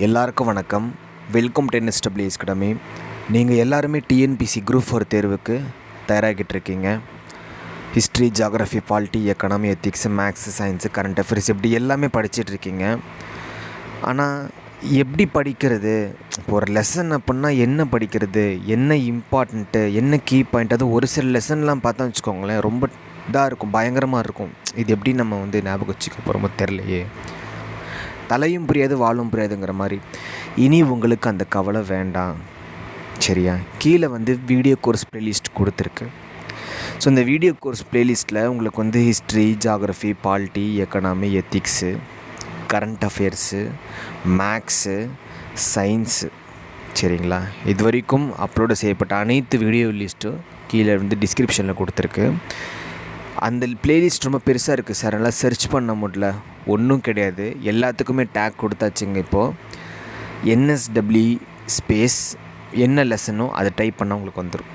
எல்லாருக்கும் வணக்கம். Welcome to Nswe academy. நீங்கள் எல்லாருமே Tnpsc குரூப் 4 தேர்வுக்கு தயாராகிட்டு இருக்கீங்க. History, geography, polity, economy, ethics, maths, science, current affairs இப்படி எல்லாமே படிச்சுட்டு இருக்கீங்க. ஆனால் எப்படி படிக்கிறது, இப்போ ஒரு லெசன் அப்படின்னா என்ன படிக்கிறது, என்ன இம்பார்ட்டண்ட்டு, என்ன கீ பாயிண்ட், அது ஒரு சில லெசன்லாம் பார்த்தா வச்சுக்கோங்களேன் ரொம்ப இதாக இருக்கும், பயங்கரமாக இருக்கும். இது எப்படி நம்ம ஞாபகம் வச்சுக்க போகிறோமோ தெரிலையே, தலையும் புரியாது வாழும் புரியாதுங்கிற மாதிரி. இனி உங்களுக்கு அந்த கவலை வேண்டாம், சரியா? கீழே வீடியோ கோர்ஸ் ப்ளேலிஸ்ட் கொடுத்துருக்கு. ஸோ இந்த வீடியோ கோர்ஸ் ப்ளேலிஸ்ட்டில் உங்களுக்கு history, geography, polity, economy, ethics, current affairs, maths, science, சரிங்களா? இது வரைக்கும் அப்லோடு செய்யப்பட்ட அனைத்து வீடியோ லிஸ்ட்டும் கீழே டிஸ்கிரிப்ஷனில் கொடுத்துருக்கு. அந்த ப்ளேலிஸ்ட் ரொம்ப பெருசாக இருக்குது சார், நல்லா சர்ச் பண்ண முடியல. ஒன்றும் கிடையாது, எல்லாத்துக்குமே டேக் கொடுத்தாச்சுங்க. இப்போது NSW ஸ்பேஸ் என்ன லெசனோ அதை டைப் பண்ணால் உங்களுக்கு வந்துடும்,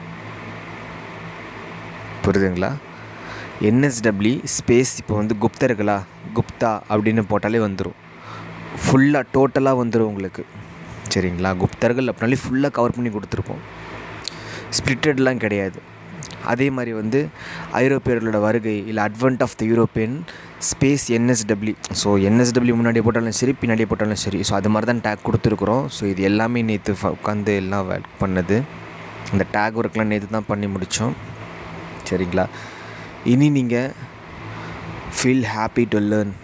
புரியுதுங்களா? NSW ஸ்பேஸ் இப்போ குப்தர்களா, குப்தா அப்படின்னு போட்டாலே வந்துடும், ஃபுல்லாக டோட்டலாக வந்துடும் உங்களுக்கு, சரிங்களா? குப்தர்கள் அப்படின்னாலே ஃபுல்லாக கவர் பண்ணி கொடுத்துருப்போம், ஸ்ப்ளிட்டட்லாம் கிடையாது. அதே மாதிரி ஐரோப்பியர்களோட வருகை இல்லை advent of the European space NSW. So NSW முன்னாடியே போட்டாலும் சரி, பின்னாடியே போட்டாலும் சரி. ஸோ அது மாதிரி தான் டேக் கொடுத்துருக்குறோம். ஸோ இது எல்லாமே நேற்று உட்காந்து எல்லாம் ஒர்க் பண்ணது. இந்த டேக் ஒர்க்லாம் நேற்று தான் பண்ணி முடித்தோம், சரிங்களா? இனி நீங்கள் ஃபீல் ஹாப்பி டு லேர்ன்,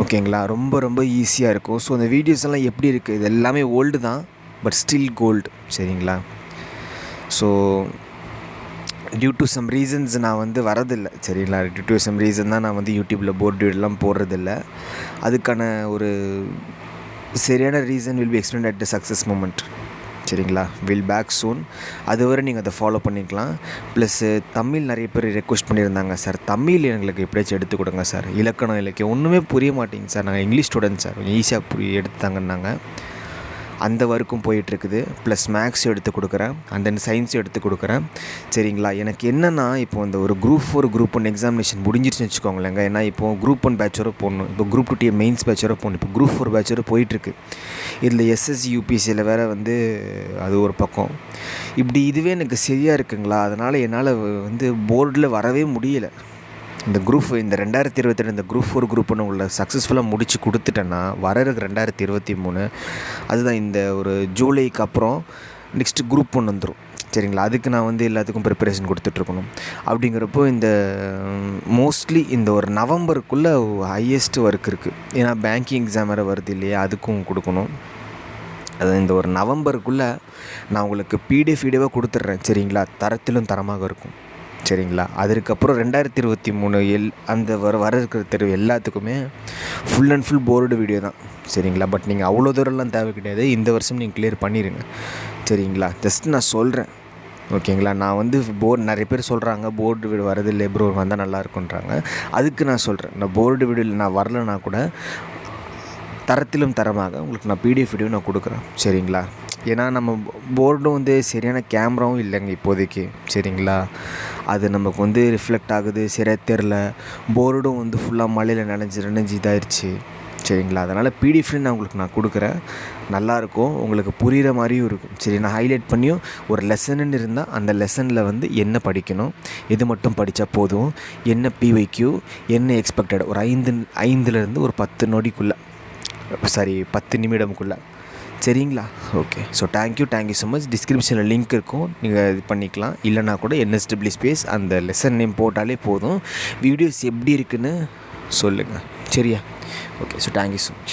ஓகேங்களா? ரொம்ப ரொம்ப ஈஸியாக இருக்கும். ஸோ அந்த வீடியோஸ் எல்லாம் எப்படி இருக்குது, இது எல்லாமே ஓல்டு தான், பட் ஸ்டில் கோல்டு, சரிங்களா? So due to some reasons நான் வரதில்லை, சரிங்களா? டியூ டு சம் ரீசன் தான் நான் யூடியூப்பில் போர்டு வீடியோலாம் போடுறதில்ல. அதுக்கான ஒரு சரியான reason will be explained at the success moment, சரிங்களா? Will back soon. அதுவரை நீங்கள் அதை ஃபாலோ பண்ணிக்கலாம். ப்ளஸ்ஸு தமிழ் நிறைய பேர் ரெக்வஸ்ட் பண்ணியிருந்தாங்க, சார் தமிழ் எங்களுக்கு எப்படியாச்சும் எடுத்து கொடுங்க சார், இலக்கணம் இலக்கியம் ஒன்றுமே புரிய மாட்டேங்க சார், நாங்கள் இங்கிலீஷ் ஸ்டூடெண்ட் சார், கொஞ்சம் ஈஸியாக எடுத்தாங்கன்னாங்க. அந்த ஒர்க்கும் போயிட்டுருக்குது. ப்ளஸ் மேக்ஸும் எடுத்து கொடுக்குறேன், அண்ட் தென் சயின்ஸும் எடுத்து கொடுக்குறேன், சரிங்களா? எனக்கு என்னென்னா இப்போ ஒரு குரூப் 4 குரூப் 1 எக்ஸாமினேஷன் முடிஞ்சிருச்சுன்னு வச்சுக்கோங்களேங்க. ஏன்னா இப்போது குரூப் 1 பேட்சோட போடணும், இப்போ குரூப் 2 மெயின்ஸ் பேட்சோட போடணும், இப்போ குரூப் 4 பேட்சோட போயிட்டுருக்கு. இதில் SSC UPSCயில் வேறு அது ஒரு பக்கம். இப்படி இதுவே எனக்கு சரியாக இருக்குங்களா, அதனால் என்னால் போர்டில் வரவே முடியலை. இந்த குரூப் இந்த 2022 இந்த குரூப் 4 குரூப் 1 உள்ள சக்ஸஸ்ஃபுல்லாக முடித்து கொடுத்துட்டேன்னா வரது 2023, அதுதான் இந்த ஒரு ஜூலைக்கு அப்புறம் நெக்ஸ்ட்டு குரூப் 1 வந்துடும், சரிங்களா? அதுக்கு நான் எல்லாத்துக்கும் ப்ரிப்பரேஷன் கொடுத்துட்ருக்கணும். அப்படிங்கிறப்போ இந்த மோஸ்ட்லி இந்த ஒரு நவம்பருக்குள்ளே ஹையஸ்ட் ஒர்க் இருக்குது. ஏன்னா பேங்கிங் எக்ஸாம் வேறு வருது இல்லையா, அதுக்கும் கொடுக்கணும். அது இந்த ஒரு நவம்பருக்குள்ளே நான் உங்களுக்கு PDF வீடியோவாக கொடுத்துட்றேன், சரிங்களா? தரத்திலும் தரமாக இருக்கும், சரிங்களா? அதுக்கப்புறம் 2023 அந்த வர இருக்கிற தேர்வு எல்லாத்துக்குமே full and full board video தான், சரிங்களா? பட் நீங்கள் அவ்வளோ தூரம்லாம் தேவை கிடையாது, இந்த வருஷம் நீங்கள் கிளியர் பண்ணிடுங்க, சரிங்களா? ஜஸ்ட் நான் சொல்கிறேன், ஓகேங்களா? நான் போர்டு நிறைய பேர் சொல்கிறாங்க போர்டு வீடு வரதில்லை ப்ரோ, வந்தால் நல்லாயிருக்குன்றாங்க. அதுக்கு நான் சொல்கிறேன், நான் போர்டு வீடியோவில் நான் வரலைன்னா கூட தரத்திலும் தரமாக உங்களுக்கு நான் PDF வீடியோ நான் கொடுக்குறேன், சரிங்களா? ஏன்னா நம்ம போர்டும் சரியான கேமராவும் இல்லைங்க இப்போதைக்கு, சரிங்களா? அது நமக்கு ரிஃப்ளெக்ட் ஆகுது, சரியாக தெரில. போர்டும் ஃபுல்லாக மழையில் நனைஞ்சு இதாகிடுச்சு, சரிங்களா? அதனால் PDF நான் உங்களுக்கு கொடுக்குறேன், நல்லாயிருக்கும், உங்களுக்கு புரிகிற மாதிரியும் இருக்கும், சரி? நான் ஹைலைட் பண்ணியும் ஒரு லெசனுன்னு இருந்தால் அந்த லெசனில் என்ன படிக்கணும், எது மட்டும் படித்தா போதும், என்ன PYQ, என்ன எக்ஸ்பெக்டட், ஒரு 5லேருந்து ஒரு 10 நொடிக்குள்ளே, சாரி 10 நிமிடமுக்குள்ளே, சரிங்களா? Okay. So thank you so much. டிஸ்கிரிப்ஷனில் லிங்க் இருக்கும், நீங்கள் இது பண்ணிக்கலாம். இல்லைனா கூட NSW ஸ்பேஸ் அந்த லெசன் நேம் போட்டாலே போதும். வீடியோஸ் எப்படி இருக்குன்னு சொல்லுங்கள், சரியா? Okay. So thank you so much.